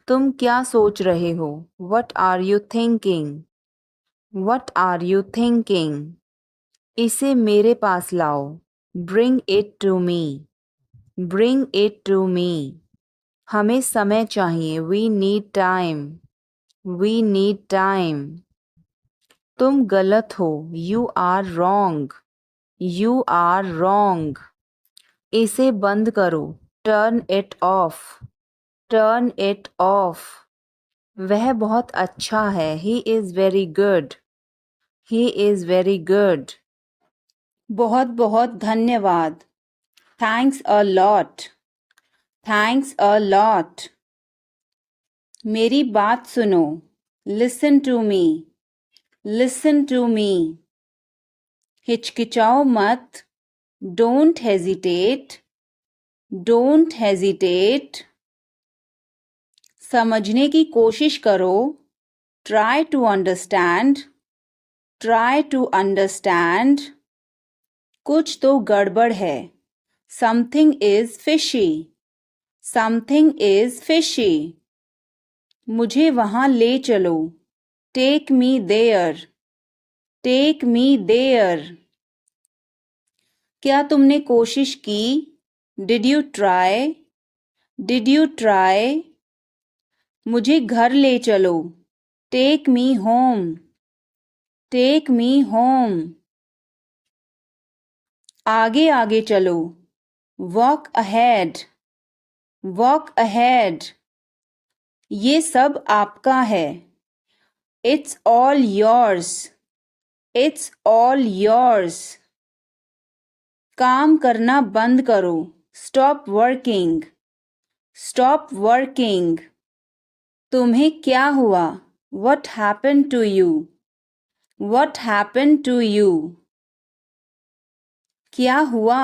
तुम क्या सोच रहे हो? What are you thinking? What are you thinking? इसे मेरे पास लाओ। Bring it to me. Bring it to me. हमें समय चाहिए। We need time. We need time. तुम गलत हो। You are wrong. You are wrong. इसे बंद करो। Turn it off. Turn it off. वह बहुत अच्छा है। He is very good. He is very good. बहुत बहुत धन्यवाद। Thanks a lot. Thanks a lot. मेरी बात सुनो। Listen to me. Listen to me. हिचकिचाओ मत। Don't hesitate. Don't hesitate. समझने की कोशिश करो। Try to understand. Try to understand. कुछ तो गड़बड़ है। Something is fishy. Something is fishy. मुझे वहाँ ले चलो। Take me there. Take me there. क्या तुमने कोशिश की? Did you try? Did you try? मुझे घर ले चलो। Take me home. Take me home. आगे आगे चलो। Walk ahead. Walk ahead. ये सब आपका है। It's all yours. It's all yours. काम करना बंद करो। Stop working. Stop working. तुम्हें क्या हुआ? What happened to you? What happened to you? क्या हुआ?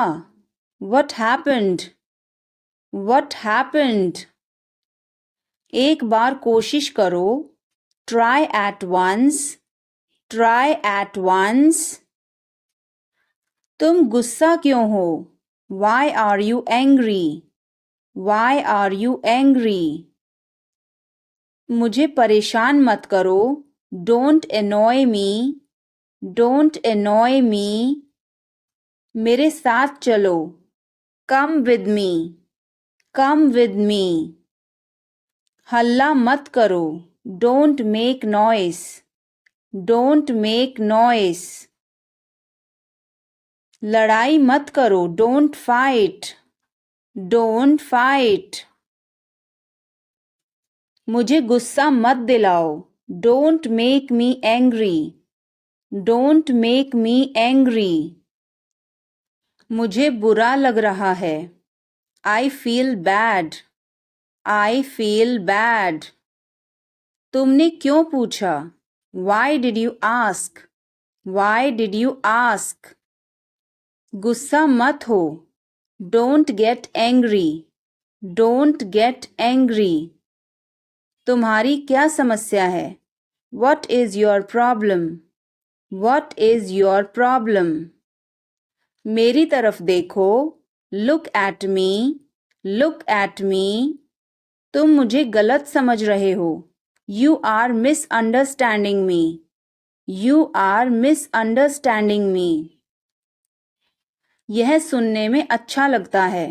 What happened? What happened? एक बार कोशिश करो। Try at once. Try at once. तुम गुस्सा क्यों हो? Why are you angry? Why are you angry? मुझे परेशान मत करो। Don't annoy me. Don't annoy me. मेरे साथ चलो। Come with me. Come with me. हल्ला मत करो। Don't make noise. Don't make noise. लड़ाई मत करो। Don't fight. Don't fight. मुझे गुस्सा मत दिलाओ। Don't make me angry. Don't make me angry. मुझे बुरा लग रहा है। I feel bad. I feel bad. तुमने क्यों पूछा? Why did you ask? Why did you ask? गुस्सा मत हो। Don't get angry. Don't get angry. तुम्हारी क्या समस्या है? What is your problem? What is your problem? मेरी तरफ देखो। Look at me. Look at me. तुम मुझे गलत समझ रहे हो। You are misunderstanding me. You are misunderstanding me. यह सुनने में अच्छा लगता है।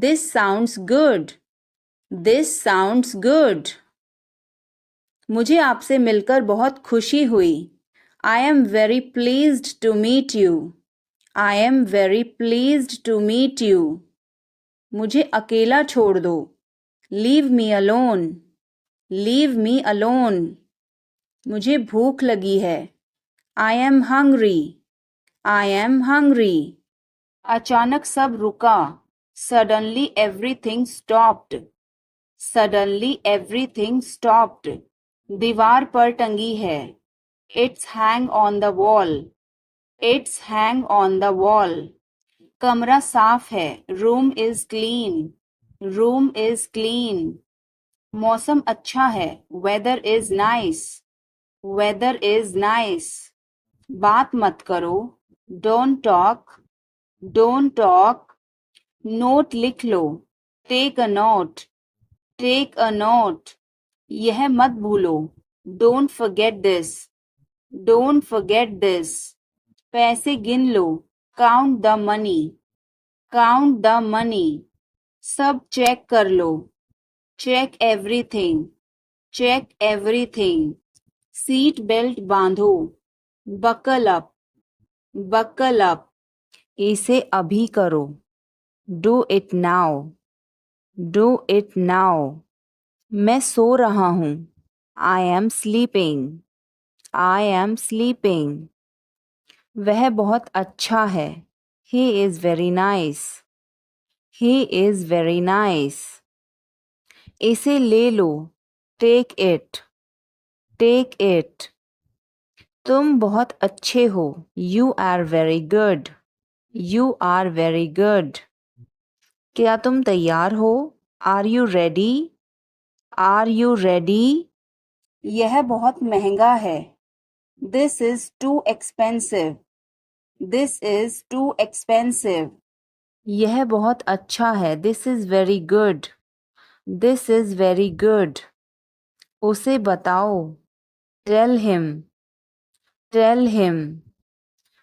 This sounds good. This sounds good. मुझे आपसे मिलकर बहुत खुशी हुई। I am very pleased to meet you. I am very pleased to meet you. मुझे अकेला छोड़ दो। Leave me alone. Leave me alone. मुझे भूख लगी है। I am hungry. I am hungry. अचानक सब रुका। Suddenly everything stopped. Suddenly everything stopped. दीवार पर टंगी है। It's hang on the wall. It's hang on the wall. कमरा साफ है। Room is clean. Room is clean. मौसम अच्छा है। Weather is nice. Weather is nice. बात मत करो। Don't talk. Don't talk. Note लिख लो। Take a note. Take a note. यह मत भूलो. Don't forget this. Don't forget this. पैसे गिन लो. Count the money. Count the money. सब चेक कर लो. Check everything. Check everything. Seat belt बांधो. Buckle up. Buckle up. इसे अभी करो. Do it now. Do it now. मैं सो रहा हूँ. I am sleeping. I am sleeping. वह बहुत अच्छा है. He is very nice. He is very nice. इसे ले लो. Take it. Take it. तुम बहुत अच्छे हो. You are very good. You are very good. क्या तुम तैयार हो? Are you ready? Are you ready? यह बहुत महंगा है. This is too expensive. This is too expensive. यह बहुत अच्छा है. This is very good. This is very good. उसे बताओ. Tell him. Tell him.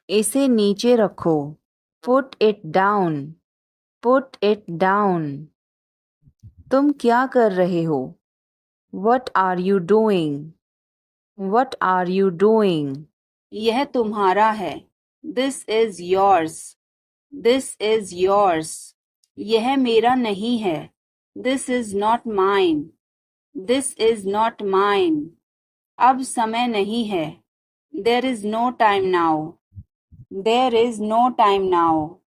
इसे नीचे रखो. Put it down. Put it down. तुम क्या कर रहे हो? What are you doing? What are you doing? यह तुम्हारा है. This is yours. This is yours. यह मेरा नहीं है. This is not mine. This is not mine. अब समय नहीं है. There is no time now. There is no time now.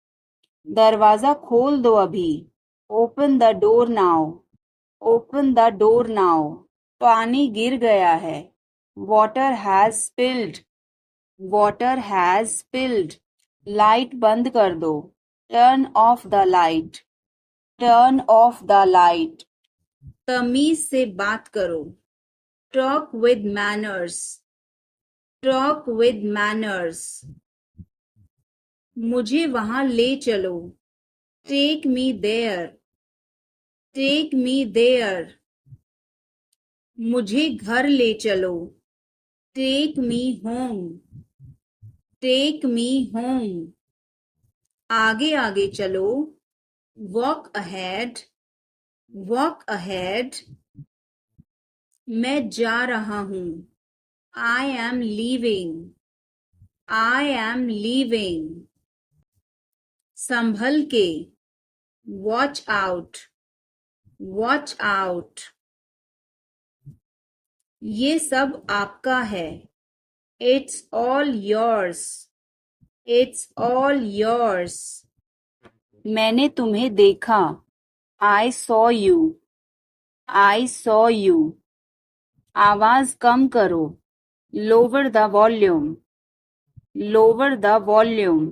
दरवाजा खोल दो अभी. Open the door now. Open the door now. पानी गिर गया है. Water has spilled. Water has spilled. Light बंद कर दो. Turn off the light. Turn off the light. तमीज से बात करो. Talk with manners. Talk with manners. मुझे वहां ले चलो. Take me there. Take me there. मुझे घर ले चलो. Take me home. Take me home. आगे आगे चलो. Walk ahead. Walk ahead. मैं जा रहा हूँ. I am leaving. I am leaving. संभल के. Watch out. Watch out. ये सब आपका है. It's all yours. It's all yours. मैंने तुम्हें देखा. I saw you. I saw you. आवाज कम करो. Lower the volume. Lower the volume.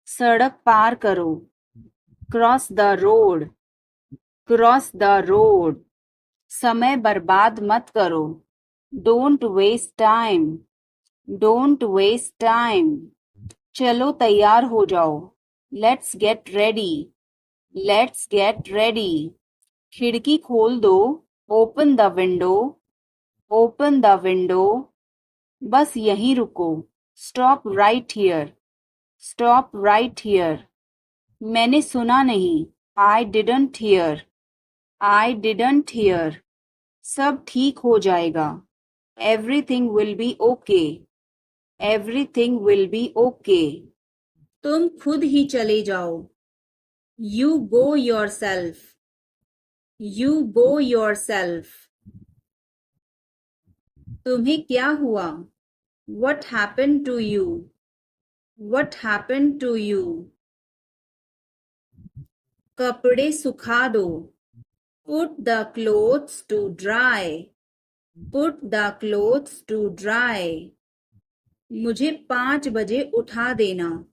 सड़क पार करो. Cross the road. Cross the road. समय बर्बाद मत करो. Don't waste time. Don't waste time. चलो तैयार हो जाओ. Let's get ready. Let's get ready. खिड़की खोल दो. Open the window. Open the window. बस यहीं रुको. Stop right here. Stop right here. मैंने सुना नहीं. I didn't hear. I didn't hear. सब ठीक हो जाएगा. Everything will be okay. Everything will be okay. तुम खुद ही चले जाओ. You go yourself. You go yourself. तुम्हें क्या हुआ? What happened to you? What happened to you? कपड़े सुखा दो. Put the clothes to dry. Put the clothes to dry. मुझे 5 बजे उठा देना.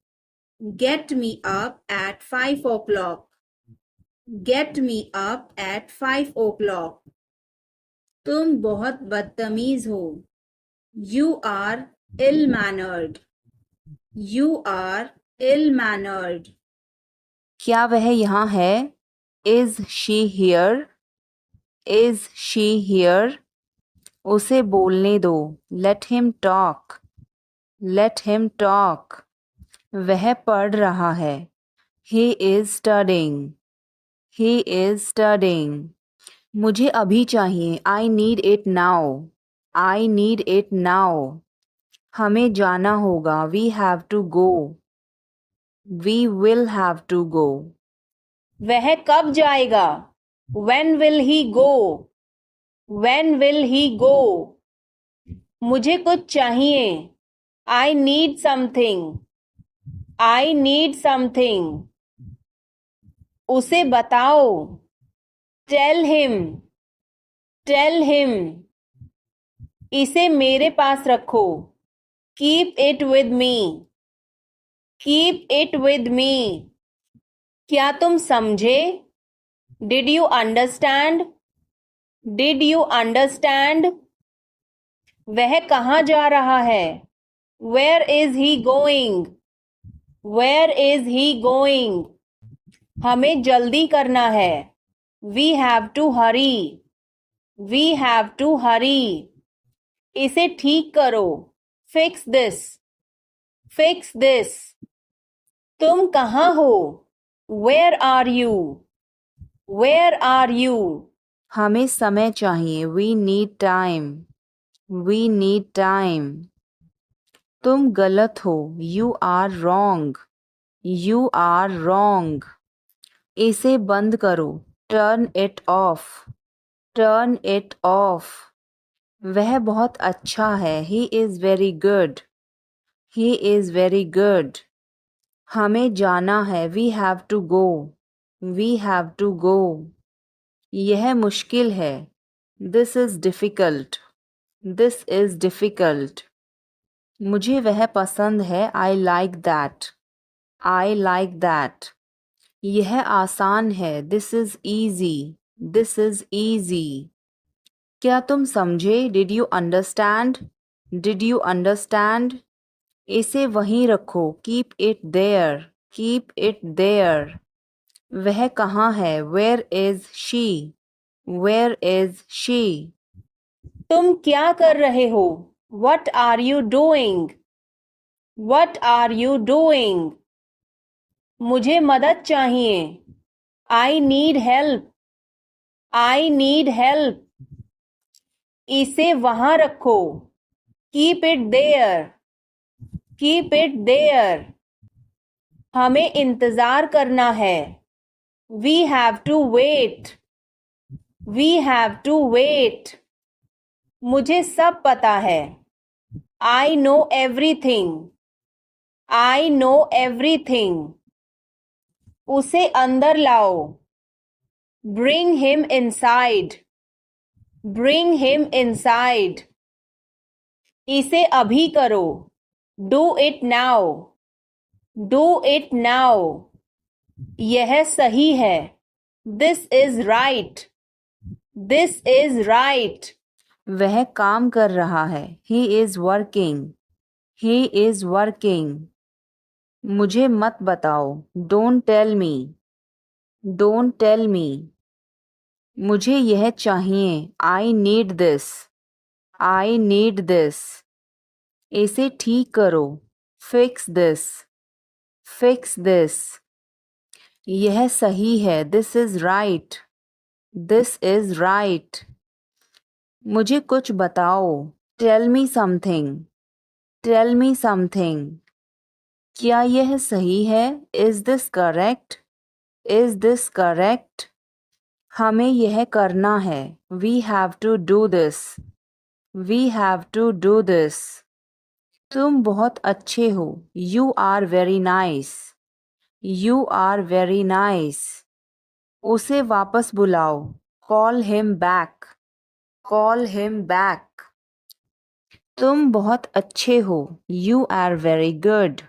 Get me up at 5 o'clock. Get me up at 5 o'clock. तुम बहुत बदतमीज हो. You are ill-mannered. You are ill-mannered. क्या वह यहाँ है? Is she here? Is she here? उसे बोलने दो। Let him talk. Let him talk. वह पढ़ रहा है। He is studying. He is studying. मुझे अभी चाहिए। I need it now. I need it now. हमें जाना होगा। We have to go. We will have to go. वह कब जाएगा? When will he go? When will he go? मुझे कुछ चाहिए। I need something. I need something. उसे बताओ। Tell him. Tell him. इसे मेरे पास रखो। Keep it with me. Keep it with me. क्या तुम समझे? Did you understand? Did you understand? वह कहाँ जा रहा है? Where is he going? Where is he going? हमें जल्दी करना है। We have to hurry. We have to hurry. इसे ठीक करो। Fix this. Fix this. तुम कहाँ हो? Where are you? Where are you? हमें समय चाहिए। We need time. We need time. तुम गलत हो। You are wrong. You are wrong. इसे बंद करो। Turn it off. Turn it off. वह बहुत अच्छा है। He is very good. He is very good. हमें जाना है। We have to go. We have to go. यह मुश्किल है। This is difficult. This is difficult. मुझे वह पसंद है। I like that. I like that. यह आसान है। This is easy. This is easy. क्या तुम समझे? Did you understand? Did you understand? इसे वहीं रखो। Keep it there. Keep it there. वह कहाँ है? Where is she? Where is she? तुम क्या कर रहे हो? What are you doing? What are you doing? मुझे मदद चाहिए। I need help. I need help. इसे वहां रखो। Keep it there. Keep it there. हमें इंतजार करना है। We have to wait. We have to wait. मुझे सब पता है। I know everything. I know everything. उसे अंदर लाओ। Bring him inside. Bring him inside. इसे अभी करो। Do it now. Do it now. यह सही है। This is right. This is right. वह काम कर रहा है। He is working. He is working. मुझे मत बताओ। Don't tell me. Don't tell me. मुझे यह चाहिए। I need this. I need this. इसे ठीक करो। Fix this. Fix this. यह सही है। This is right. This is right. मुझे कुछ बताओ। Tell me something. Tell me something. क्या यह सही है? Is this correct? Is this correct? हमें यह करना है। We have to do this. We have to do this. तुम बहुत अच्छे हो। You are very nice. You are very nice. उसे वापस बुलाओ। Call him back. Call him back. तुम बहुत अच्छे हो। You are very good.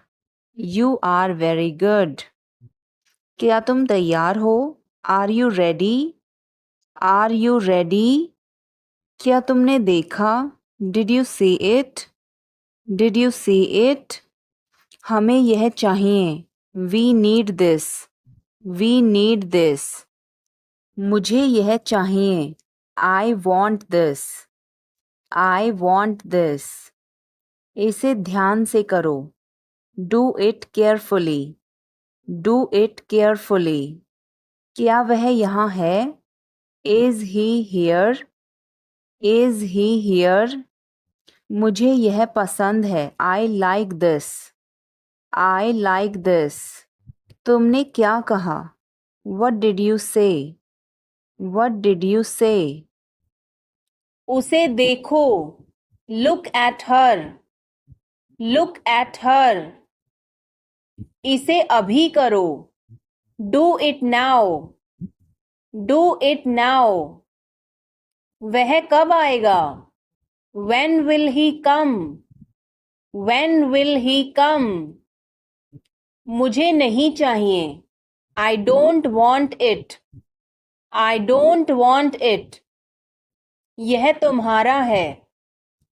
You are very good. क्या तुम तैयार हो? Are you ready? Are you ready? क्या तुमने देखा? Did you see it? Did you see it? हमें यह चाहिए। We need this. We need this. मुझे यह चाहिए। I want this. I want this. इसे ध्यान से करो. Do it carefully. Do it carefully. क्या वह यहाँ है? Is he here? Is he here? मुझे यह पसंद है. I like this. I like this. तुमने क्या कहा? What did you say? What did you say? उसे देखो. Look at her. Look at her. इसे अभी करो. Do it now. Do it now. वह कब आएगा? When will he come? When will he come? मुझे नहीं चाहिए. I don't want it. I don't want it. यह तुम्हारा है.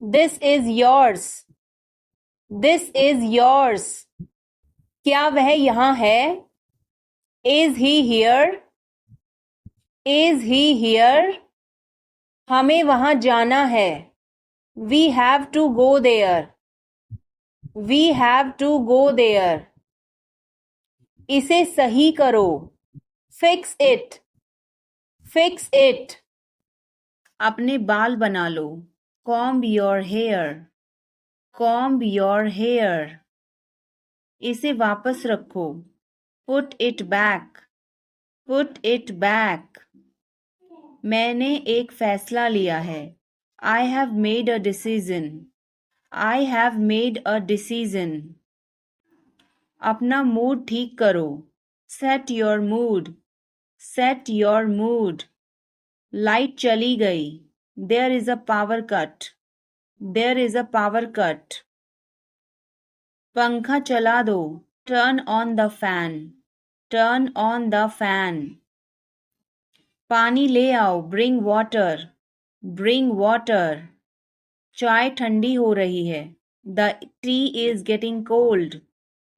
This is yours. This is yours. क्या वह यहाँ है? Is he here? Is he here? हमें वहाँ जाना है. We have to go there. We have to go there. इसे सही करो. Fix it. Fix it. अपने बाल बना लो. Comb your hair. Comb your hair. इसे वापस रखो. Put it back. Put it back. मैंने एक फैसला लिया है. I have made a decision. I have made a decision. अपना मूड ठीक करो. Set your mood. Set your mood. Light चली गई. There is a power cut. There is a power cut. पंखा चला दो. Turn on the fan. Turn on the fan. पानी ले आओ. Bring water. Bring water. चाय ठंडी हो रही है. The tea is getting cold.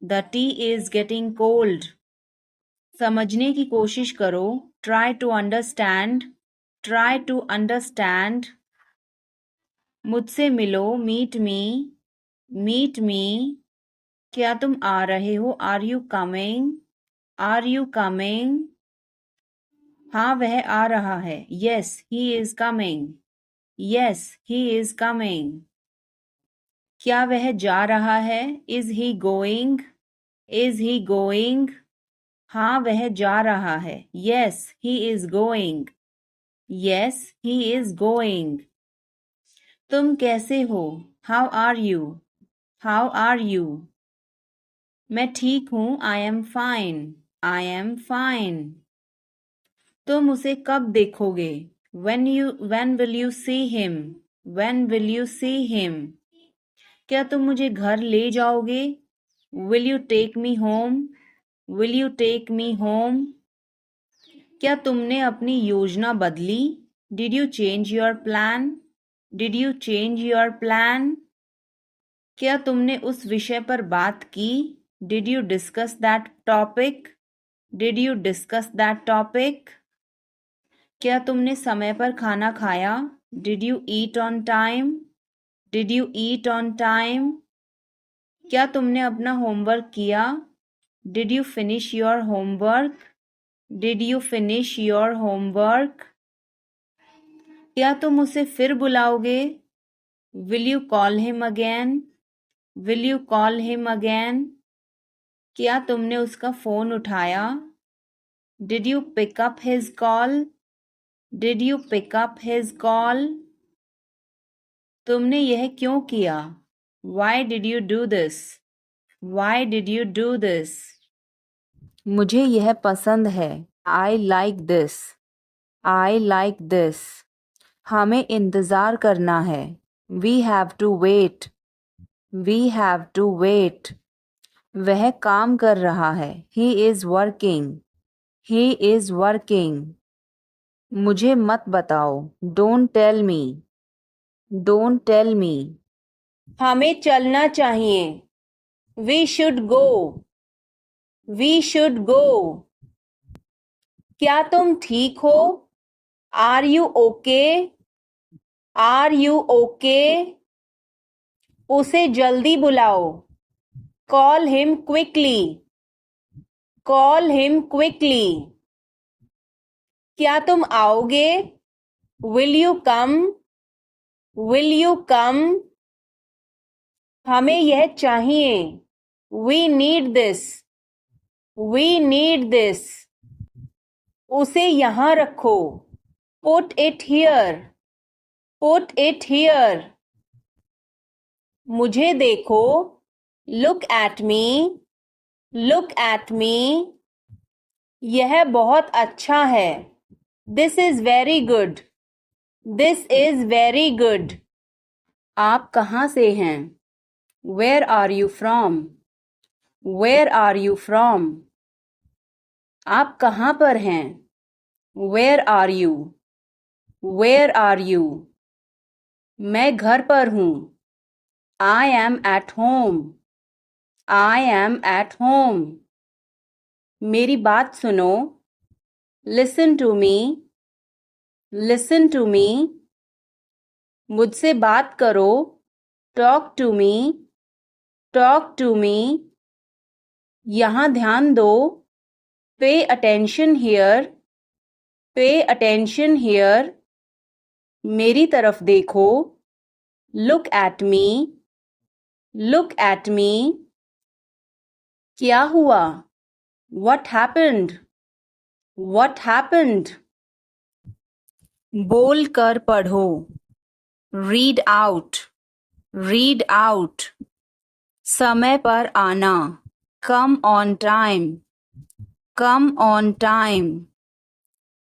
The tea is getting cold. समझने की कोशिश करो. Try to understand. Try to understand. मुझसे मिलो. Meet me. Meet me. क्या तुम आ रहे हो? Are you coming? Are you coming? हाँ वह आ रहा है. Yes, he is coming. Yes, he is coming. क्या वह जा रहा है? Is he going? Is he going? हाँ वह जा रहा है. Yes, he is going. Yes, he is going. तुम कैसे हो? How are you? How are you? मैं ठीक हूँ. I am fine. I am fine. तुम उसे कब देखोगे? When will you see him? When will you see him? क्या तुम मुझे घर ले जाओगे? Will you take me home? Will you take me home? क्या तुमने अपनी योजना बदली? Did you change your plan? Did you change your plan? क्या तुमने उस विषय पर बात की? Did you discuss that topic? Did you discuss that topic? क्या तुमने समय पर खाना खाया? Did you eat on time? Did you eat on time? क्या तुमने अपना होमवर्क किया? Did you finish your homework? Did you finish your homework? क्या तुम उसे फिर बुलाओगे? Will you call him again? Will you call him again? क्या तुमने उसका फोन उठाया? Did you pick up his call? Did you pick up his call? तुमने यह क्यों किया? Why did you do this? Why did you do this? मुझे यह पसंद है. I like this. I like this. हमें इंतज़ार करना है. We have to wait. We have to wait. वह काम कर रहा है. He is working. He is working. मुझे मत बताओ. Don't tell me. Don't tell me. हमें चलना चाहिए. We should go. We should go. क्या तुम ठीक हो? Are you okay? Are you okay? उसे जल्दी बुलाओ। Call him quickly. Call him quickly. क्या तुम आओगे? Will you come? Will you come? हमें यह चाहिए। We need this. We need this. उसे यहाँ रखो। Put it here. Put it here. मुझे देखो। Look at me. Look at me. यह बहुत अच्छा है। This is very good. This is very good. आप कहाँ से हैं? Where are you from? Where are you from? आप कहाँ पर हैं? Where are you? Where are you? मैं घर पर हूँ। I am at home. I am at home. मेरी बात सुनो। Listen to me. Listen to me. मुझसे बात करो। Talk to me. Talk to me. यहाँ ध्यान दो। Pay attention here. Pay attention here. मेरी तरफ देखो। Look at me. Look at me. क्या हुआ? What happened? What happened? बोल कर पढ़ो। Read out. Read out. समय पर आना। Come on time. Come on time.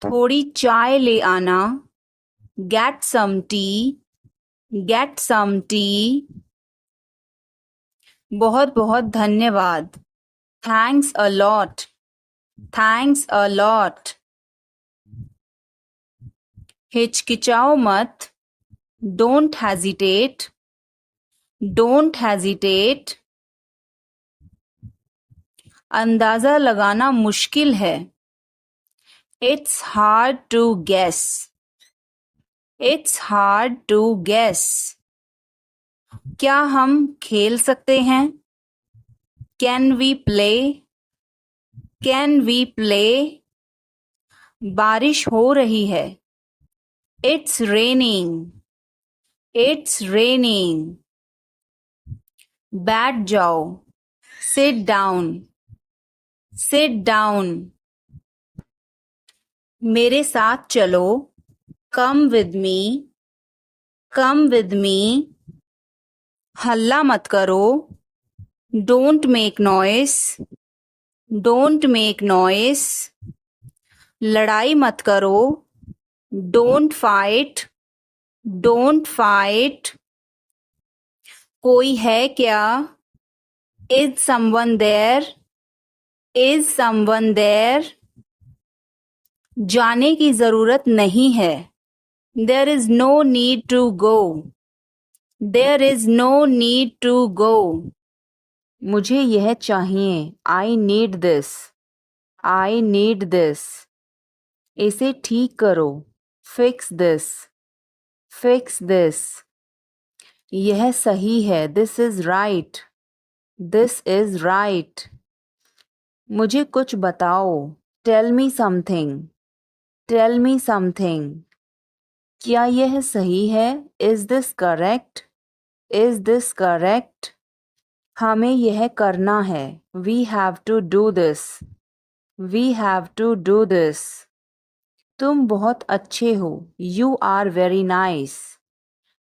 थोड़ी चाय ले आना। Get some tea. Get some tea. बहुत बहुत धन्यवाद। Thanks a lot. Thanks a lot. हिचकिचाओ मत। Don't hesitate. Don't hesitate. अंदाजा लगाना मुश्किल है। It's hard to guess. It's hard to guess. क्या हम खेल सकते हैं? Can we play? Can we play? बारिश हो रही है। It's raining. It's raining. बैठ जाओ। Sit down. Sit down. मेरे साथ चलो। Come with me. Come with me. हल्ला मत करो। Don't make noise. Don't make noise. लड़ाई मत करो। Don't fight. Don't fight. कोई है क्या? Is someone there? Is someone there? जाने की जरूरत नहीं है। There is no need to go. There is no need to go. मुझे यह चाहिए। I need this. I need this. इसे ठीक करो। Fix this. Fix this. यह सही है। This is right. This is right. मुझे कुछ बताओ। Tell me something. Tell me something. क्या यह सही है? Is this correct? Is this correct? हमें यह करना है। We have to do this. We have to do this. तुम बहुत अच्छे हो। You are very nice.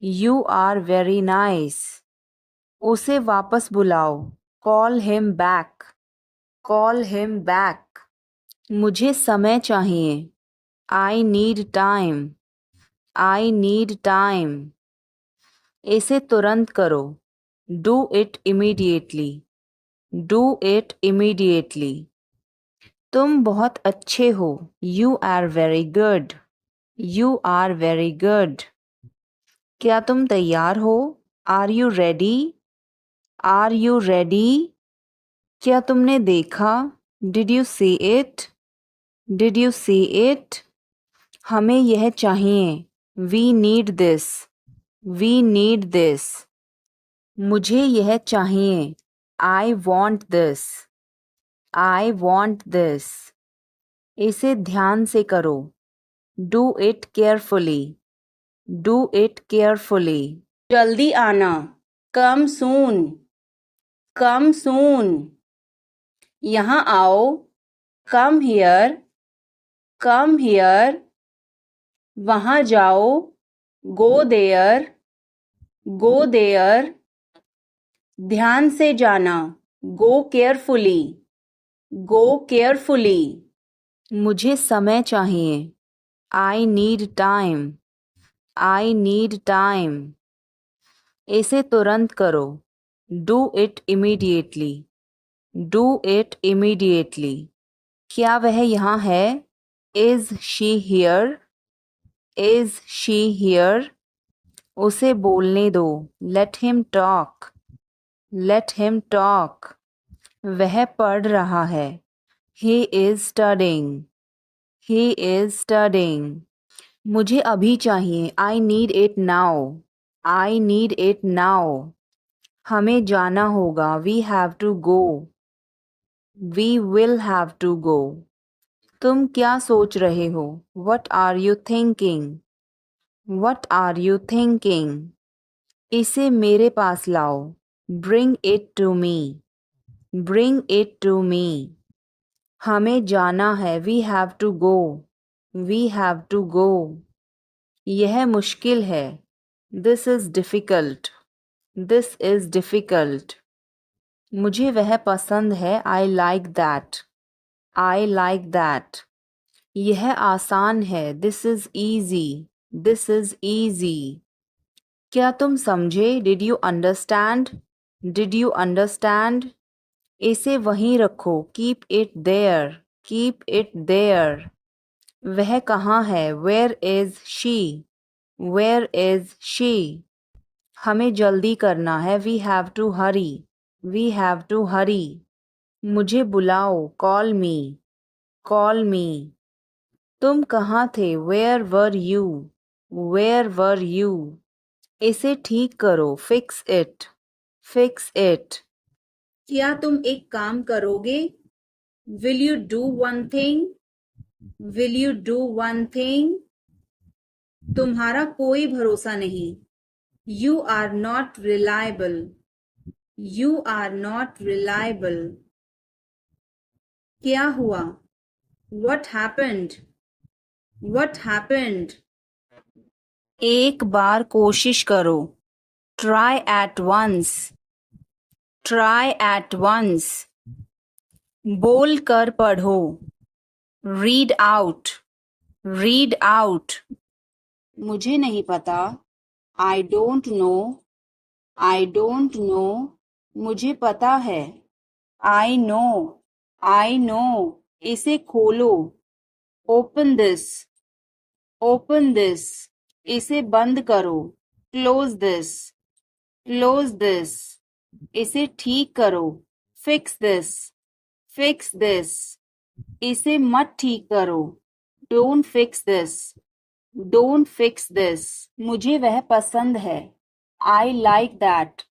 You are very nice. उसे वापस बुलाओ। Call him back. Call him back. मुझे समय चाहिए। I need time. I need time. इसे तुरंत करो। Do it immediately. Do it immediately. तुम बहुत अच्छे हो। You are very good. You are very good. क्या तुम तैयार हो? Are you ready? Are you ready? क्या तुमने देखा? Did you see it? Did you see it? हमें यह चाहिए। We need this. We need this. मुझे यह चाहिए। I want this. I want this. इसे ध्यान से करो। Do it carefully. Do it carefully. जल्दी आना। Come soon. Come soon. यहाँ आओ। Come here. Come here. वहाँ जाओ। Go there. Go there. ध्यान से जाना। Go carefully. Go carefully. मुझे समय चाहिए। I need time. I need time. इसे तुरंत करो। Do it immediately. Do it immediately. क्या वह यहाँ है? Is she here? Is she here? उसे बोलने दो। Let him talk. Let him talk. वह पढ़ रहा है। He is studying. He is studying. मुझे अभी चाहिए। I need it now. I need it now. हमें जाना होगा। We have to go. We will have to go. तुम क्या सोच रहे हो? What are you thinking? What are you thinking? इसे मेरे पास लाओ। Bring it to me. Bring it to me. हमें जाना है। We have to go. We have to go. यह मुश्किल है। This is difficult. This is difficult. मुझे वह पसंद है। I like that. I like that. यह आसान है। This is easy. This is easy. क्या तुम समझे? Did you understand? Did you understand? इसे वहीं रखो। Keep it there. Keep it there. वह कहाँ है? Where is she? Where is she? हमें जल्दी करना है। We have to hurry. We have to hurry. मुझे बुलाओ। Call me. Call me. तुम कहाँ थे? Where were you? Where were you? इसे ठीक करो। Fix it. Fix it. क्या तुम एक काम करोगे? Will you do one thing? Will you do one thing? तुम्हारा कोई भरोसा नहीं। You are not reliable. You are not reliable. क्या हुआ? What happened? What happened? एक बार कोशिश करो। Try at once. Try at once. बोल कर पढ़ो। Read out. Read out. मुझे नहीं पता। I don't know. I don't know. मुझे पता है। I know. I know. इसे खोलो। Open this. Open this. इसे बंद करो। Close this. Close this. इसे ठीक करो। Fix this. Fix this. इसे मत ठीक करो। Don't fix this. Don't fix this. मुझे वह पसंद है। I like that.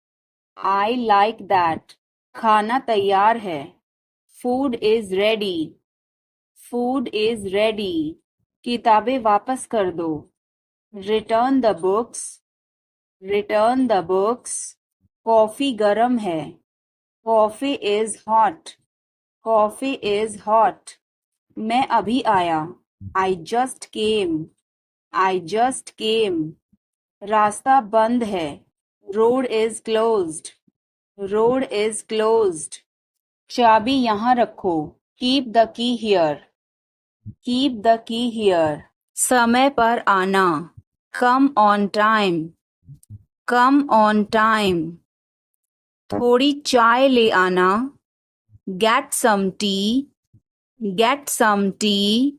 I like that. खाना तैयार है। Food is ready. Food is ready. किताबें वापस कर दो। Return the books. Return the books. Coffee गर्म है। Coffee is hot. Coffee is hot. मैं अभी आया। I just came. I just came. रास्ता बंद है। Road is closed. Road is closed. चाबी यहाँ रखो। Keep the key here. Keep the key here. समय पर आना। Come on time. Come on time. थोड़ी चाय ले आना। Get some tea. Get some tea.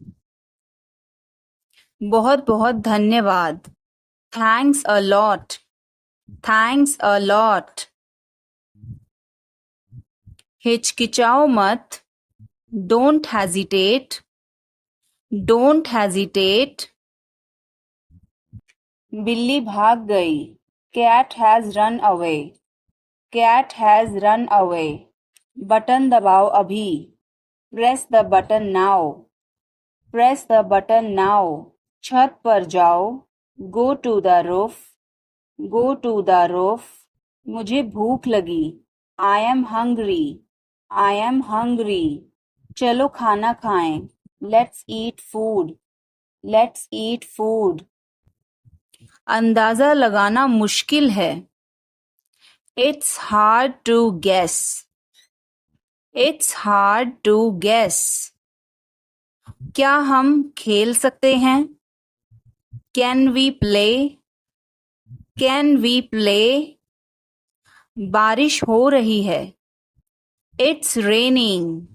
बहुत बहुत धन्यवाद। Thanks a lot. Thanks a lot. हिचकिचाओ मत। Don't hesitate. Don't hesitate. बिल्ली भाग गई. Cat has run away. Cat has run away. Button दबाओ अभी. Press the button now. Press the button now. छत पर जाओ. Go to the roof. Go to the roof. मुझे भूख लगी. I am hungry. I am hungry. चलो खाना खाएं. Let's eat food. Let's eat food. अंदाजा लगाना मुश्किल है. It's hard to guess. It's hard to guess. क्या हम खेल सकते हैं? Can we play? Can we play? बारिश हो रही है. It's raining.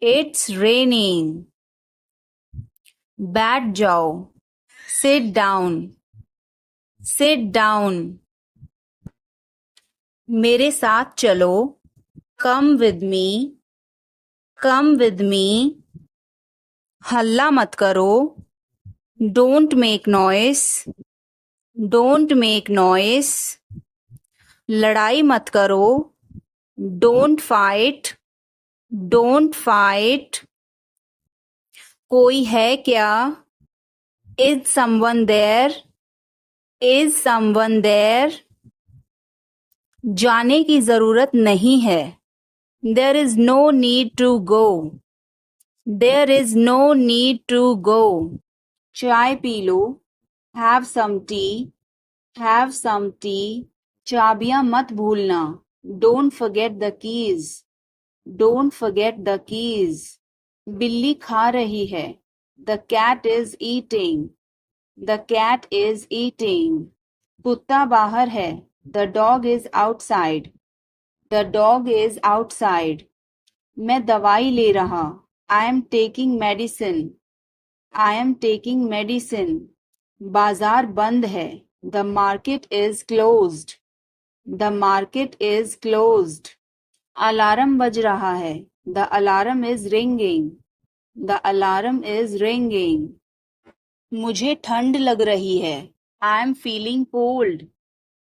It's raining. बैठ जाओ. Sit down. Sit down. मेरे साथ चलो. Come with me. Come with me. हल्ला मत करो. Don't make noise. Don't make noise. लड़ाई मत करो. Don't fight. Don't fight. कोई है क्या? Is someone there? Is someone there? जाने की जरूरत नहीं है. There is no need to go. There is no need to go. चाय P low. Have some tea. Have some tea. चाबियां मत भूलना. Don't forget the keys. Don't forget the keys. बिल्ली खा रही है. The cat is eating. The cat is eating. कुत्ता बाहर है. The dog is outside. The dog is outside. मैं दवाई ले रहा. I am taking medicine. I am taking medicine. बाजार बंद है. The market is closed. The market is closed. Alarm बज रहा है. The alarm is ringing. The alarm is ringing. मुझे ठंड लग रही है. I am feeling cold.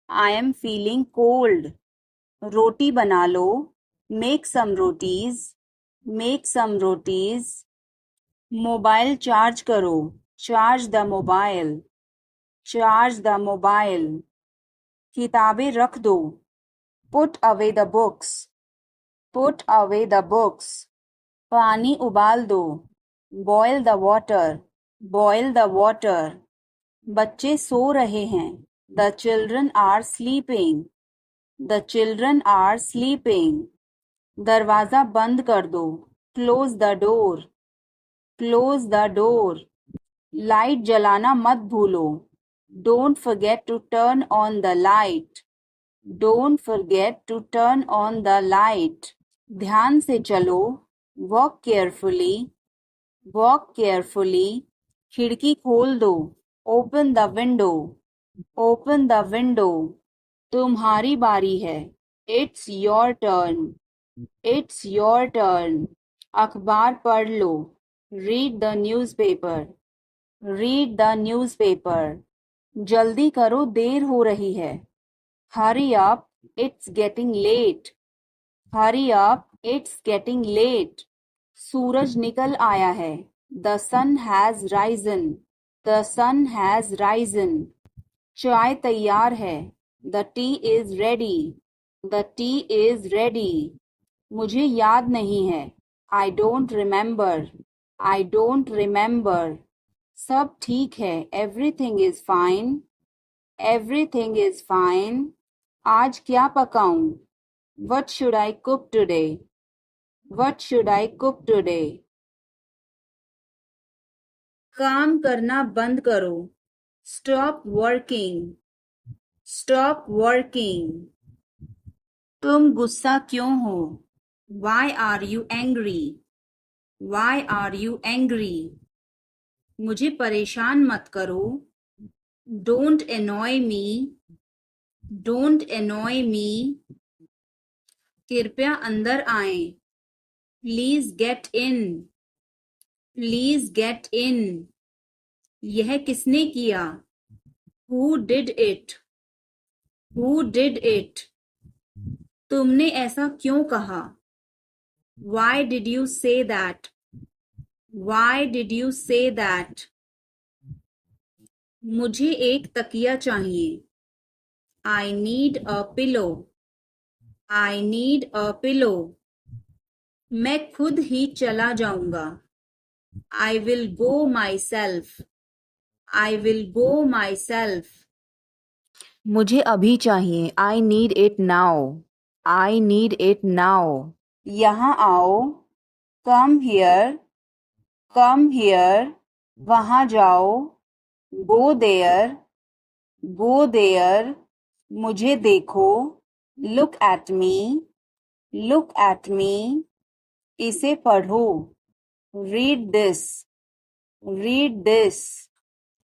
I am feeling cold. रोटी बना लो. Make some rotis. Make some rotis. Mobile charge करो. Charge the mobile. Charge the mobile. किताबें रख दो. Put away the books. Put away the books. पानी उबाल दो. Boil the water. Boil the water. बच्चे सो रहे हैं. The children are sleeping. The children are sleeping. दरवाजा बंद कर दो. Close the door. Close the door. Light जलाना मत भूलो. Don't forget to turn on the light. Don't forget to turn on the light. ध्यान से चलो. Walk carefully. Walk carefully. खिड़की खोल दो. Open the window. Open the window. तुम्हारी बारी है. It's your turn. It's your turn. अखबार पढ़ लो. Read the newspaper. Read the newspaper. जल्दी करो, देर हो रही है. Hurry up, it's getting late. Hurry up, it's getting late. सूरज निकल आया है. The sun has risen. The sun has risen. चाय तैयार है. The tea is ready. The tea is ready. मुझे याद नहीं है. I don't remember. I don't remember. सब ठीक है. Everything is fine. Everything is fine. आज क्या पकाऊं? What should I cook today? What should I cook today? काम करना बंद करो. Stop working. Stop working. तुम गुस्सा क्यों हो? Why are you angry? Why are you angry? मुझे परेशान मत करो. Don't annoy me. Don't annoy me. कृपया अंदर आएं. Please get in. Please get in. यह किसने किया? Who did it? Who did it? तुमने ऐसा क्यों कहा? Why did you say that? Why did you say that? मुझे एक तकिया चाहिए. I need a pillow. I need a pillow. मैं खुद ही चला जाऊंगा. I will go myself. I will go myself. मुझे अभी चाहिए. I need it now. I need it now. यहाँ आओ. Come here. Come here. वहाँ जाओ. Go there. Go there. मुझे देखो. Look at me. Look at me. इसे पढ़ो. Read this. Read this.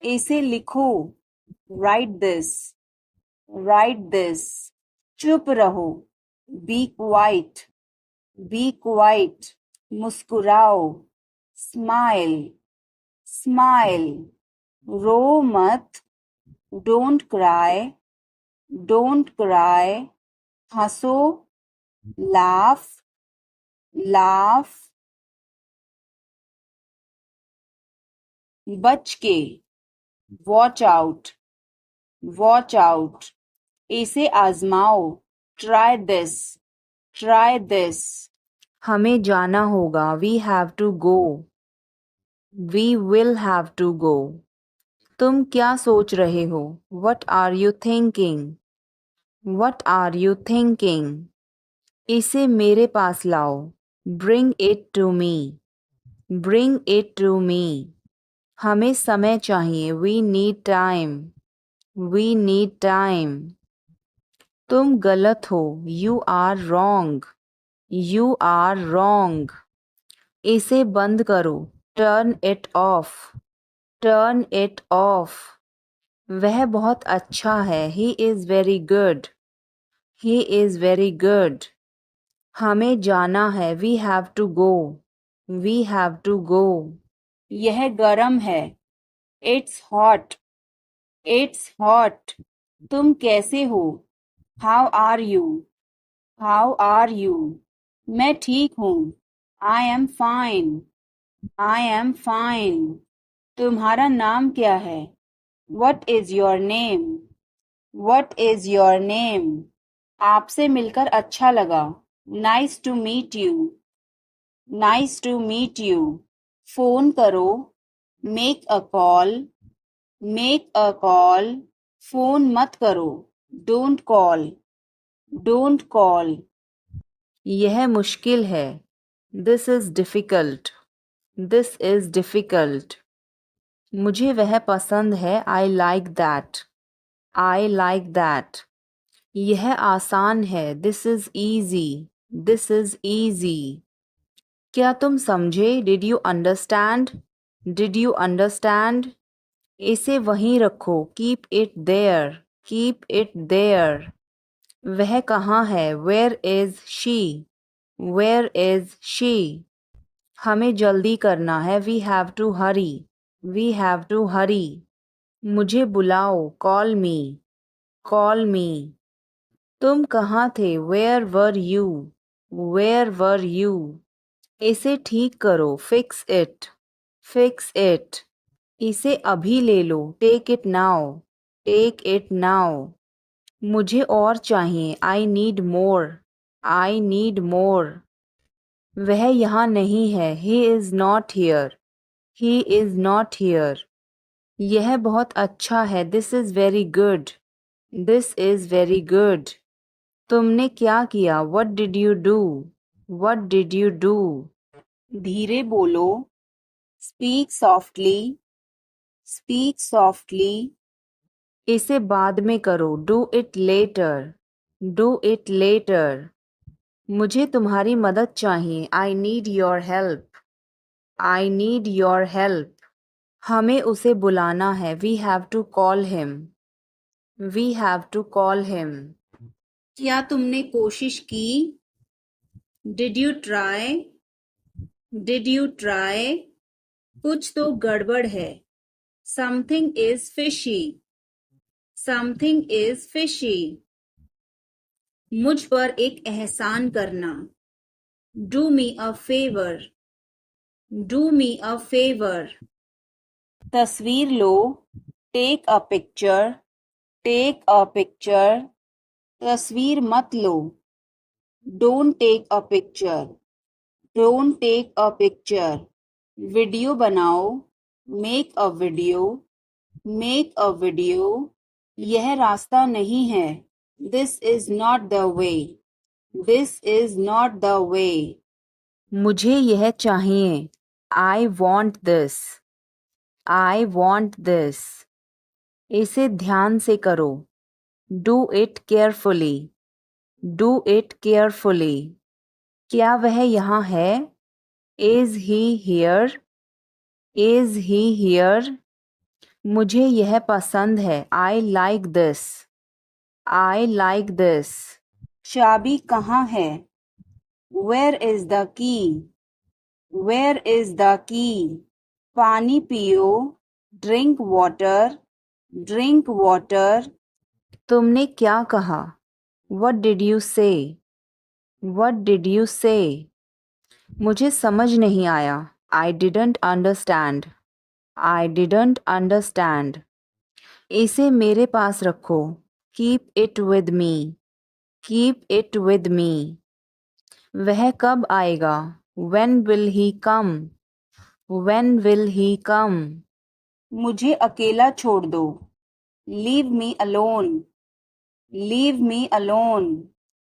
इसे लिखो. Write this. Write this. चुप रहो. Be quiet. Be quiet. मुस्कुराओ. Smile. Smile. रो मत. Don't cry. Don't cry. हंसो. Laugh. Laugh. बच के. Watch out. Watch out. इसे आजमाओ. Try this. Try this. हमें जाना होगा. We have to go. We will have to go. तुम क्या सोच रहे हो? What are you thinking? What are you thinking? इसे मेरे पास लाओ. Bring it to me. Bring it to me. हमें समय चाहिए. We need time. We need time. तुम गलत हो. You are wrong. You are wrong. इसे बंद करो. Turn it off. Turn it off. वह बहुत अच्छा है. He is very good. He is very good. हमें जाना है. We have to go. We have to go. यह गरम है. It's hot. It's hot. तुम कैसे हो? How are you? How are you? मैं ठीक हूँ. I am fine. I am fine. तुम्हारा नाम क्या है? What is your name? What is your name? आपसे मिलकर अच्छा लगा. Nice to meet you. Nice to meet you. Phone करो. Make a call. Make a call. Phone मत करो. Don't call. Don't call. यह मुश्किल है. This is difficult. This is difficult. मुझे वह पसंद है. I like that. I like that. यह आसान है. This is easy. This is easy. क्या तुम समझे? Did you understand? Did you understand? इसे वहीं रखो. Keep it there. Keep it there. वह कहाँ है? Where is she? Where is she? हमें जल्दी करना है. We have to hurry. We have to hurry. मुझे बुलाओ. Call me. Call me. तुम कहाँ थे? Where were you? Where were you? इसे ठीक करो. Fix it. Fix it. इसे अभी ले लो. Take it now. Take it now. मुझे और चाहिए. I need more. I need more. वह यहाँ नहीं है. He is not here. He is not here. यह बहुत अच्छा है. This is very good. This is very good. तुमने क्या किया? What did you do? What did you do? धीरे बोलो. Speak softly. Speak softly. इसे बाद में करो. Do it later. Do it later. मुझे तुम्हारी मदद चाहिए. I need your help. I need your help. हमें उसे बुलाना है. We have to call him. We have to call him. क्या तुमने कोशिश की? Did you try? Did you try? कुछ तो गड़बड़ है. Something is fishy. Something is fishy. मुझ पर एक एहसान करना. Do me a favor. Do me a favor. तस्वीर लो. Take a picture. Take a picture. तस्वीर मत लो. Don't take a picture. Don't take a picture. Video बनाओ. Make a video. Make a video. यह रास्ता नहीं है. This is not the way. This is not the way. मुझे यह चाहिए. I want this. I want this. इसे ध्यान से करो. Do it carefully. Do it carefully. क्या वह यहाँ है? Is he here? Is he here? मुझे यह पसंद है. I like this. I like this. चाबी कहाँ है? Where is the key? Where is the key? पानी पियो. Drink water. Drink water. तुमने क्या कहा? What did you say? What did you say? मुझे समझ नहीं आया. I didn't understand. I didn't understand. इसे मेरे पास रखो. Keep it with me. Keep it with me. वह कब आएगा? When will he come? When will he come? मुझे अकेला छोड़ दो. Leave me alone. Leave me alone.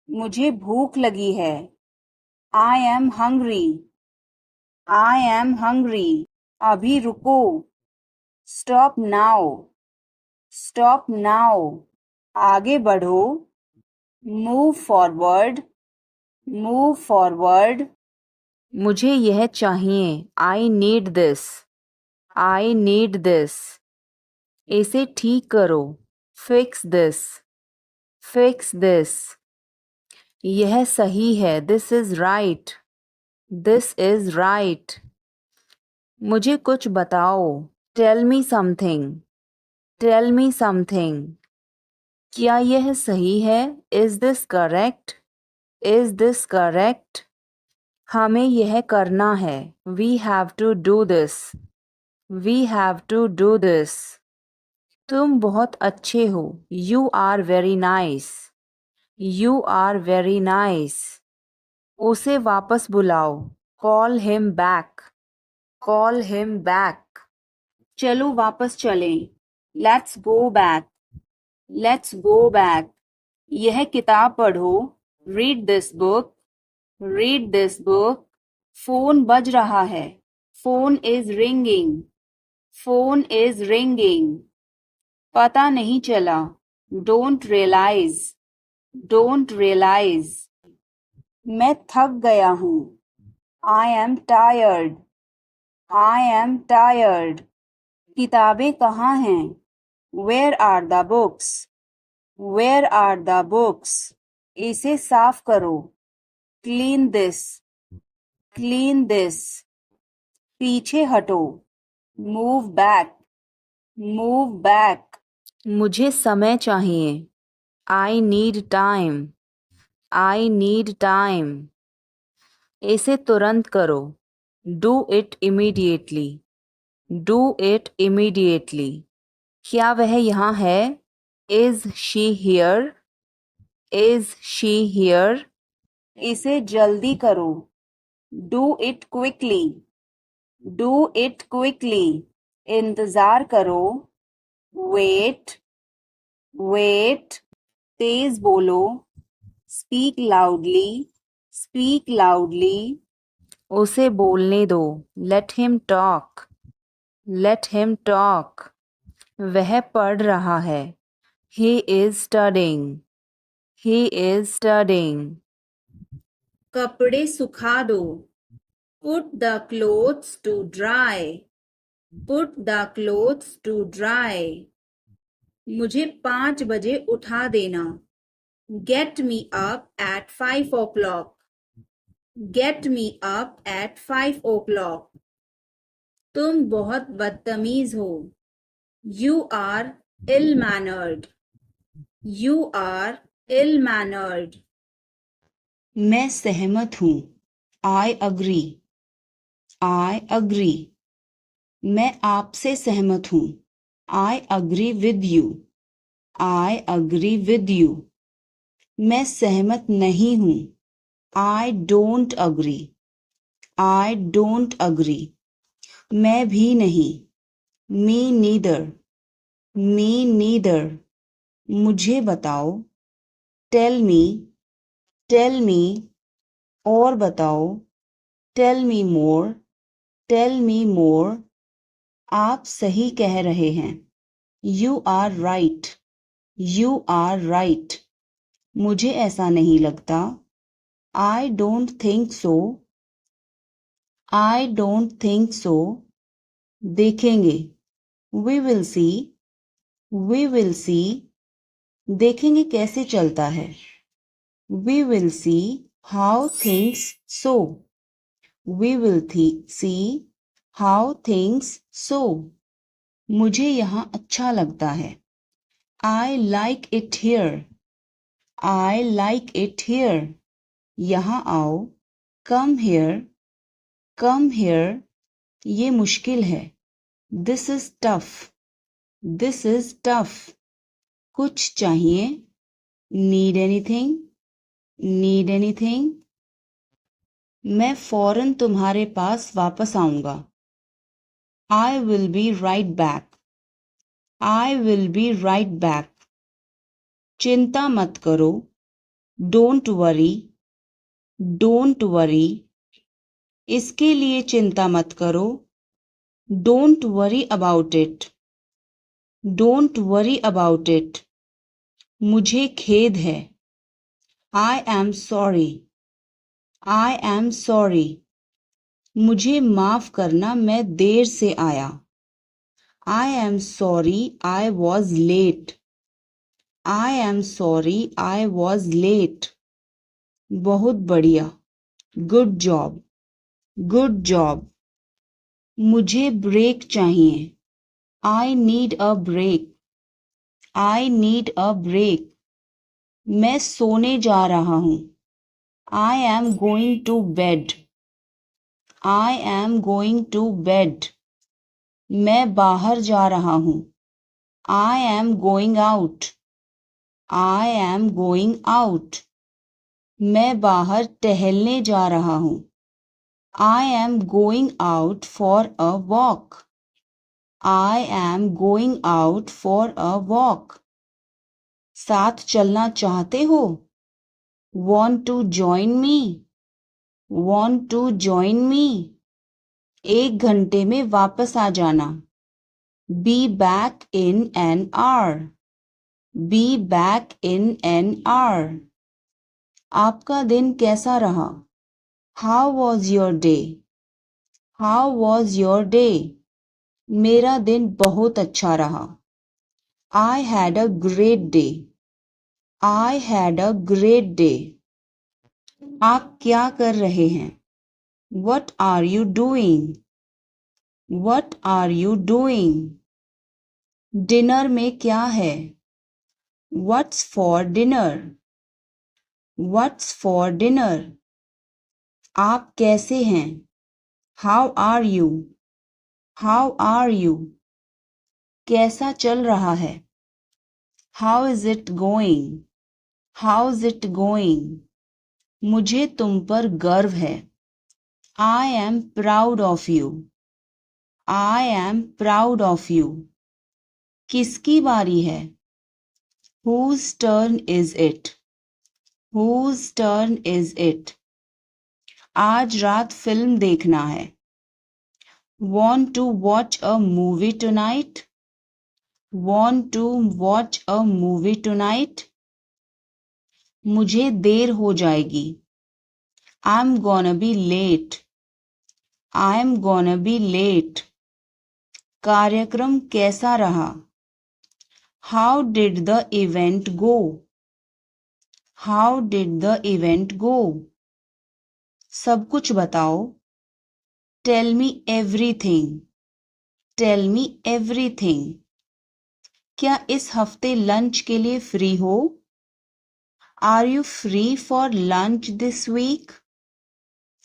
मुझे भूख लगी है. I am hungry. I am hungry. अभी रुको. Stop now. Stop now. आगे बढ़ो. Move forward. Move forward. मुझे यह चाहिए. I need this. I need this. इसे ठीक करो. Fix this. Fix this. यह सही है. This is right. This is right. मुझे कुछ बताओ. Tell me something. Tell me something. क्या यह सही है? Is this correct? Is this correct? हमें यह करना है. We have to do this. We have to do this. तुम बहुत अच्छे हो. You are very nice. You are very nice. उसे वापस बुलाओ. Call him back. Call him back. चलो वापस चलें. Let's go back. Let's go back. यह किताब पढ़ो. Read this book. Read this book. Phone बज रहा है. Phone is ringing. Phone is ringing. पता नहीं चला. Don't realize. Don't realize. मैं थक गया हूँ. I am tired. I am tired. किताबें कहाँ हैं? Where are the books? Where are the books? इसे साफ करो. Clean this. Clean this. पीछे हटो. Move back. Move back. मुझे समय चाहिए. I need time. I need time. इसे तुरंत करो. Do it immediately. Do it immediately. क्या वह यहाँ है? Is she here? Is she here? इसे जल्दी करो. Do it quickly. Do it quickly. इंतज़ार करो. Wait. Wait. तेज बोलो. Speak loudly. Speak loudly. उसे बोलने दो. Let him talk. Let him talk. वह पढ़ रहा है. He is studying. He is studying. कपड़े सुखा दो. Put the clothes to dry. Put the clothes to dry. मुझे 5 बजे उठा देना. Get me up at 5 o'clock. Get me up at 5 o'clock. तुम बहुत बदतमीज हो. You are ill-mannered. You are ill-mannered. मैं सहमत हूँ. I agree. I agree. मैं आपसे सहमत हूँ. I agree with you. I agree with you. मैं सहमत नहीं हूँ. I don't agree. I don't agree. मैं भी नहीं. Me neither. Me neither. मुझे बताओ. Tell me. Tell me. और बताओ. Tell me more. Tell me more. आप सही कह रहे हैं. You are right. You are right. मुझे ऐसा नहीं लगता. I don't think so. I don't think so. देखेंगे. We will see. We will see. देखेंगे कैसे चलता है. We will see how things so. We will see how things so. मुझे यहाँ अच्छा लगता है. I like it here. I like it here. यहाँ आओ. Come here. Come here. ये मुश्किल है. This is tough. This is tough. कुछ चाहिए. Need anything? Need anything? मैं फौरन तुम्हारे पास वापस आऊंगा. I will be right back. I will be right back. चिंता मत करो. Don't worry. Don't worry. इसके लिए चिंता मत करो. Don't worry about it. Don't worry about it. मुझे खेद है. I am sorry. I am sorry. मुझे माफ करना मैं देर से आया. I am sorry I was late. I am sorry I was late. बहुत बढ़िया. Good job. Good job. मुझे ब्रेक चाहिए. I need a break. I need a break. मैं सोने जा रहा हूँ. I am going to bed. I am going to bed. मैं बाहर जा रहा हूँ. I am going out. I am going out. मैं बाहर टहलने जा रहा हूँ. I am going out for a walk. I am going out for a walk. साथ चलना चाहते हो? Want to join me? Want to join me? 1 घंटे में वापस आ जाना. Be back in an hour. Be back in an hour. आपका दिन कैसा रहा? How was your day? How was your day? मेरा दिन बहुत अच्छा रहा. I had a great day. I had a great day. आप क्या कर रहे हैं? What are you doing? What are you doing? Dinner में क्या है? What's for dinner? What's for dinner? आप कैसे हैं? How are you? How are you? कैसा चल रहा है? How is it going? How's it going? मुझे तुम पर गर्व है. I am proud of you. I am proud of you. किसकी बारी है? Whose turn is it? Whose turn is it? आज रात फिल्म देखना है. Want to watch a movie tonight? Want to watch a movie tonight? मुझे देर हो जाएगी. I'm gonna be late. I'm gonna be late. कार्यक्रम कैसा रहा? How did the event go? How did the event go? सब कुछ बताओ. Tell me everything. Tell me everything. क्या इस हफ्ते लंच के लिए फ्री हो? Are you free for lunch this week?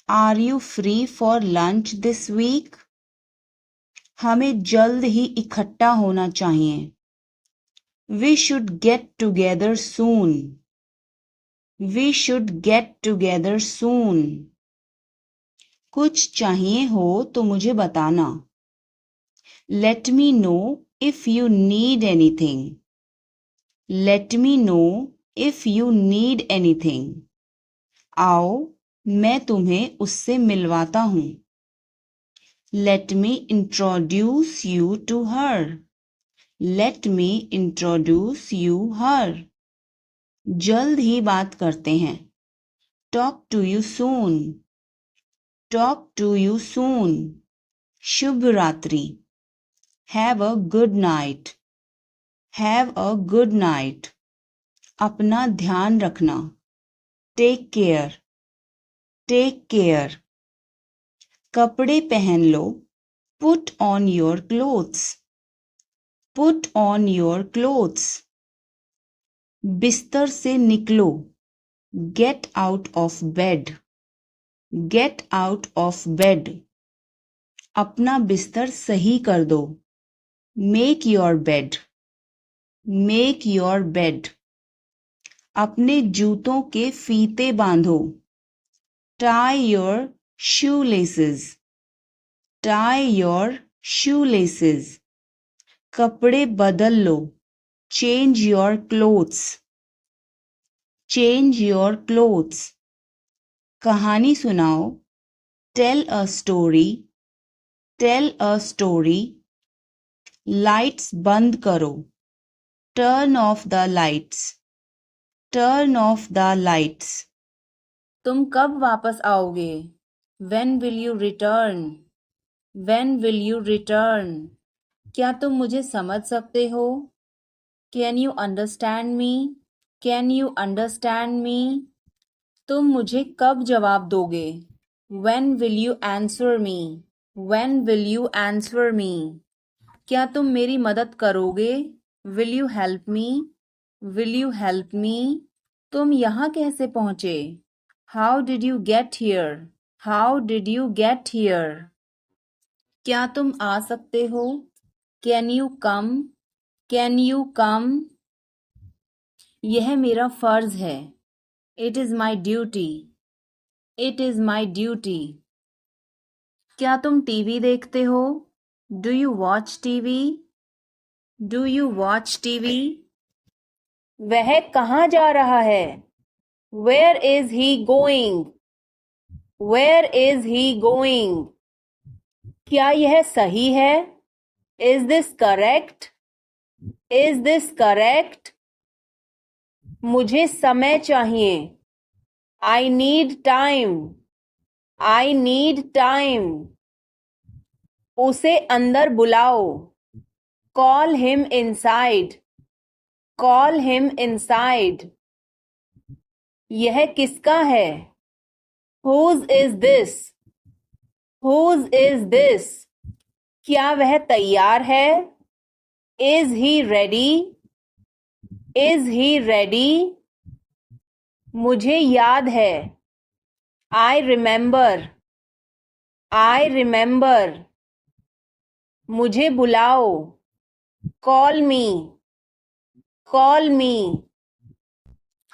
Are you free for lunch this week? हमें जल्द ही इकट्ठा होना चाहिए. We should get together soon. We should get together soon. कुछ चाहिए हो तो मुझे बताना. Let me know if you need anything. Let me know if you need anything. आओ मैं तुम्हें उससे मिलवाता हूँ. Let me introduce you to her. Let me introduce you her. जल्द ही बात करते हैं. Talk to you soon. Talk to you soon. शुभ रात्रि. Have a good night. Have a good night. अपना ध्यान रखना. Take care. Take care. कपड़े पहन लो. Put on your clothes. Put on your clothes. बिस्तर से निकलो. Get out of bed. Get out of bed. अपना बिस्तर सही कर दो. Make your bed. Make your bed. अपने जूतों के फीते बांधो. Tie your shoelaces. Tie your shoelaces. कपड़े बदल लो. Change your clothes. Change your clothes. कहानी सुनाओ. Tell a story. Tell a story. Lights बंद करो. Turn off the lights. Turn off the lights. तुम कब वापस आओगे? When will you return? When will you return? क्या तुम मुझे समझ सकते हो? Can you understand me? Can you understand me? तुम मुझे कब जवाब दोगे? When will you answer me? When will you answer me? क्या तुम मेरी मदद करोगे? Will you help me? Will you help me? तुम यहाँ कैसे पहुँचे? How did you get here? How did you get here? क्या तुम आ सकते हो? Can you come? Can you come? यह मेरा फर्ज है. It is my duty. It is my duty. क्या तुम टीवी देखते हो? Do you watch TV? Do you watch TV? वह कहाँ जा रहा है? Where is he going? Where is he going? क्या यह सही है? Is this correct? Is this correct? मुझे समय चाहिए. I need time. I need time. उसे अंदर बुलाओ. Call him inside. Call him inside. यह किसका है? Whose is this? Whose is this? क्या वह तैयार है? Is he ready? Is he ready? मुझे याद है. I remember. I remember. मुझे बुलाओ. Call me. Call me.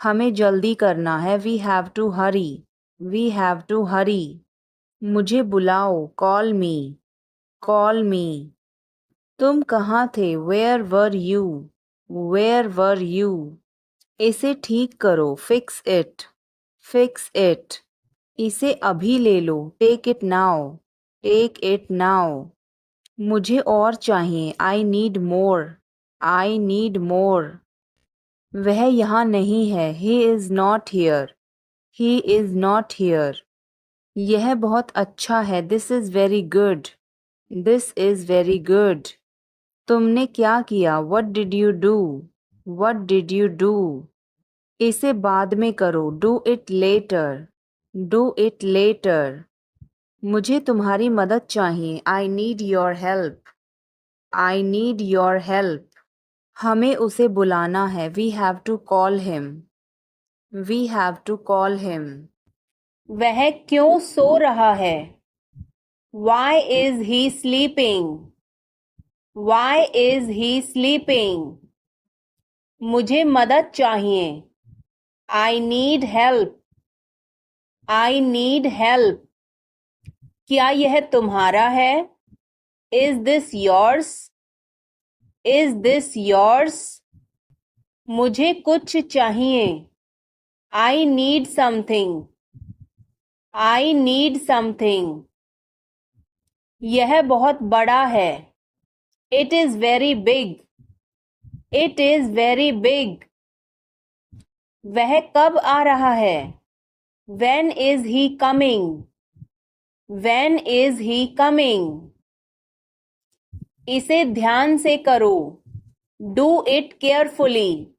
हमें जल्दी करना है. We have to hurry. We have to hurry. मुझे बुलाओ. Call me. Call me. तुम कहाँ थे? Where were you? Where were you? इसे ठीक करो. Fix it. Fix it. इसे अभी ले लो. Take it now. Take it now. मुझे और चाहिए. I need more. I need more. वह यहाँ नहीं है. He is not here. He is not here. यह बहुत अच्छा है. This is very good. This is very good. तुमने क्या किया? What did you do? What did you do? इसे बाद में करो. Do it later. Do it later. मुझे तुम्हारी मदद चाहिए. I need your help. I need your help. हमें उसे बुलाना है. We have to call him. We have to call him. वह क्यों सो रहा है? Why is he sleeping? Why is he sleeping? मुझे मदद चाहिए. I need help. I need help. क्या यह तुम्हारा है? Is this yours? Is this yours? मुझे कुछ चाहिए. I need something. I need something. यह बहुत बड़ा है. It is very big. It is very big. वह कब आ रहा है? When is he coming? When is he coming? इसे ध्यान से करो. Do it carefully.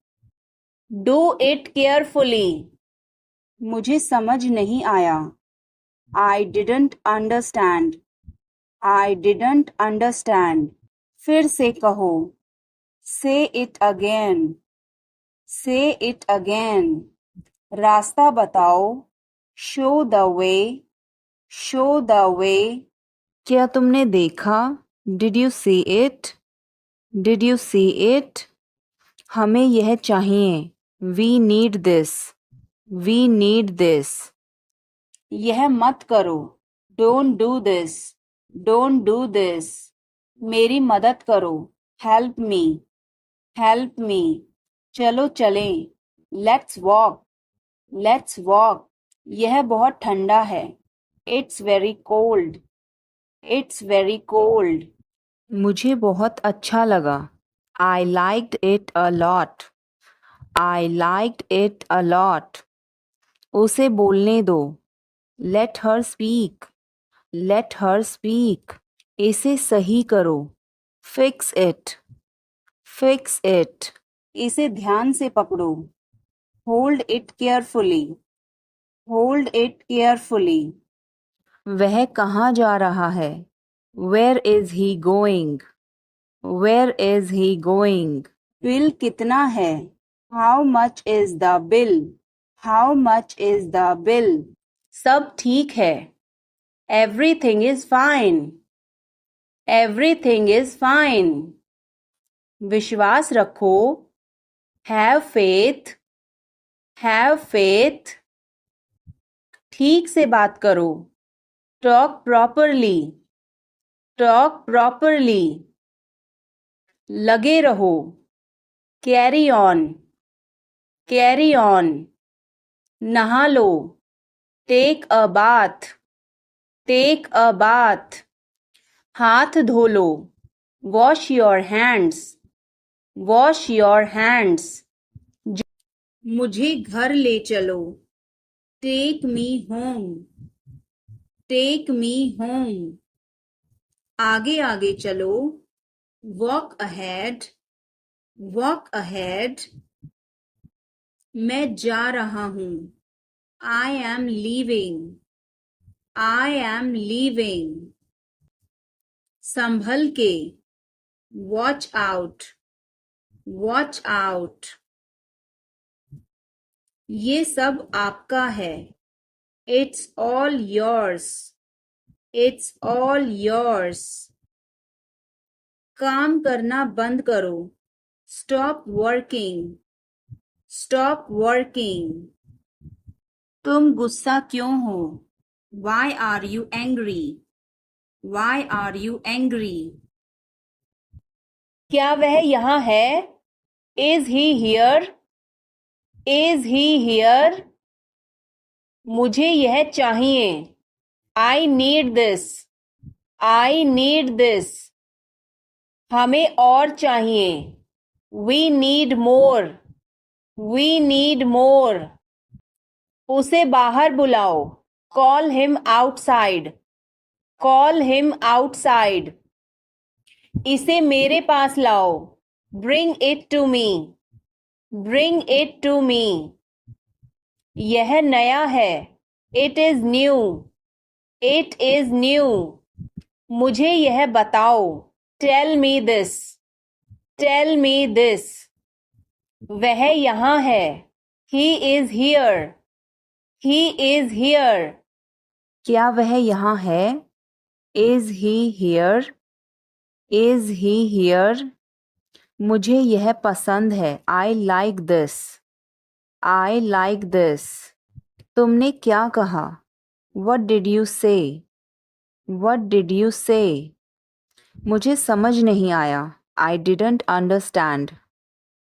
Do it carefully. मुझे समझ नहीं आया. I didn't understand. I didn't understand. फिर से कहो. Say it again. Say it again. रास्ता बताओ. Show the way. Show the way. क्या तुमने देखा? Did you see it? Did you see it? हमें यह चाहिए. We need this. We need this. यह मत करो. Don't do this. Don't do this. मेरी मदद करो. Help me. Help me. चलो चलें. Let's walk. Let's walk. यह बहुत ठंडा है. It's very cold. It's very cold. मुझे बहुत अच्छा लगा. I liked it a lot. I liked it a lot. उसे बोलने दो. Let her speak. Let her speak. इसे सही करो. Fix it. Fix it. इसे ध्यान से पकड़ो. Hold it carefully. Hold it carefully. वह कहाँ जा रहा है? Where is he going? Where is he going? Bill कितना है? How much is the bill? How much is the bill? सब ठीक है. Everything is fine. Everything is fine. विश्वास रखो. Have faith. Have faith. ठीक से बात करो. Talk properly. Talk properly. लगे रहो. Carry on. Carry on. नहा लो. Take a bath. Take a bath. हाथ धो लो. Wash your hands. Wash your hands. मुझे घर ले चलो. Take me home. Take me home. आगे आगे चलो. Walk ahead. Walk ahead. मैं जा रहा हूँ. I am leaving. I am leaving. संभल के. Watch out. Watch out. ये सब आपका है. It's all yours. It's all yours. काम करना बंद करो. Stop working. Stop working. तुम गुस्सा क्यों हो? Why are you angry? Why are you angry? क्या वह यहाँ है? Is he here? Is he here? मुझे यह चाहिए. I need this. I need this. हमें और चाहिए. We need more. We need more. उसे बाहर बुलाओ. Call him outside. Call him outside. इसे मेरे पास लाओ. Bring it to me. Bring it to me. यह नया है. It is new. It is new. मुझे यह बताओ. Tell me this. Tell me this. वह यहाँ है. He is here. He is here. क्या वह यहाँ है? Is he here? Is he here? मुझे यह पसंद है. I like this. I like this. तुमने क्या कहा? What did you say? What did you say? मुझे समझ नहीं आया. I didn't understand.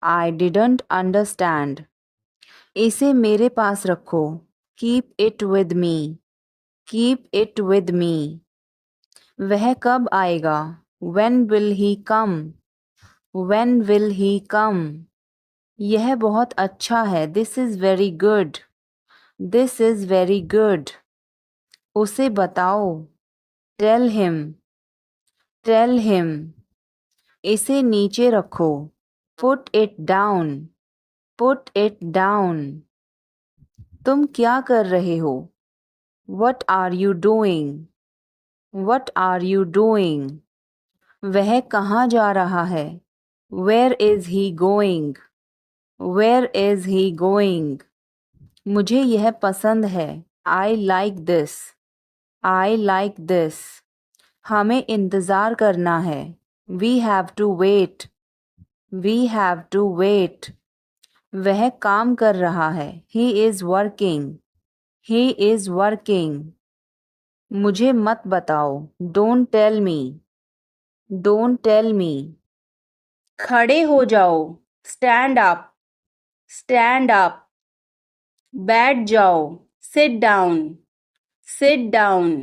I didn't understand. इसे मेरे पास रखो. Keep it with me. Keep it with me. वह कब आएगा? When will he come? When will he come? यह बहुत अच्छा है. This is very good. This is very good. उसे बताओ. Tell him. Tell him. इसे नीचे रखो. Put it down. Put it down. तुम क्या कर रहे हो? What are you doing? What are you doing? वह कहाँ जा रहा है? Where is he going? Where is he going? मुझे यह पसंद है. I like this. I like this. हमें इंतज़ार करना है. We have to wait. We have to wait. वह काम कर रहा है. He is working. He is working. मुझे मत बताओ. Don't tell me. Don't tell me. खड़े हो जाओ. Stand up. Stand up. बैठ जाओ. Sit down. Sit down.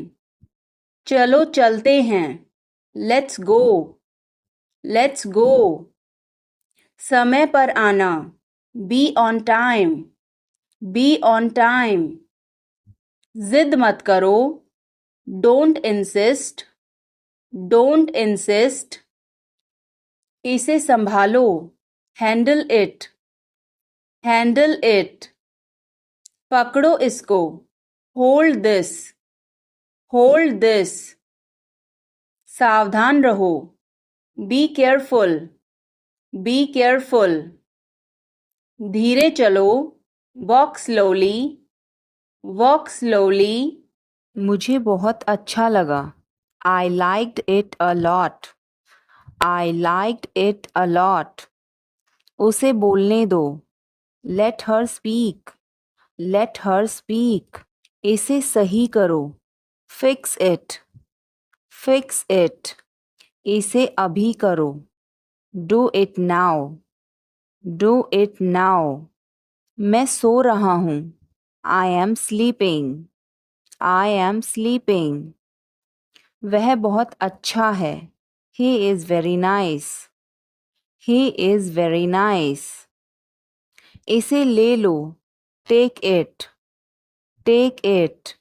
चलो चलते हैं. Let's go. Let's go. समय पर आना. Be on time. Be on time. जिद मत करो. Don't insist. Don't insist. इसे संभालो. Handle it. Handle it. पकड़ो इसको. Hold this. Hold this. सावधान रहो. Be careful. Be careful. धीरे चलो. Walk slowly. Walk slowly. मुझे बहुत अच्छा लगा. I liked it a lot. I liked it a lot. उसे बोलने दो. Let her speak. Let her speak. इसे सही करो. Fix it. Fix it. इसे अभी करो. Do it now. Do it now. मैं सो रहा हूँ. I am sleeping. I am sleeping. वह बहुत अच्छा है. He is very nice. He is very nice. इसे ले लो. Take it. Take it.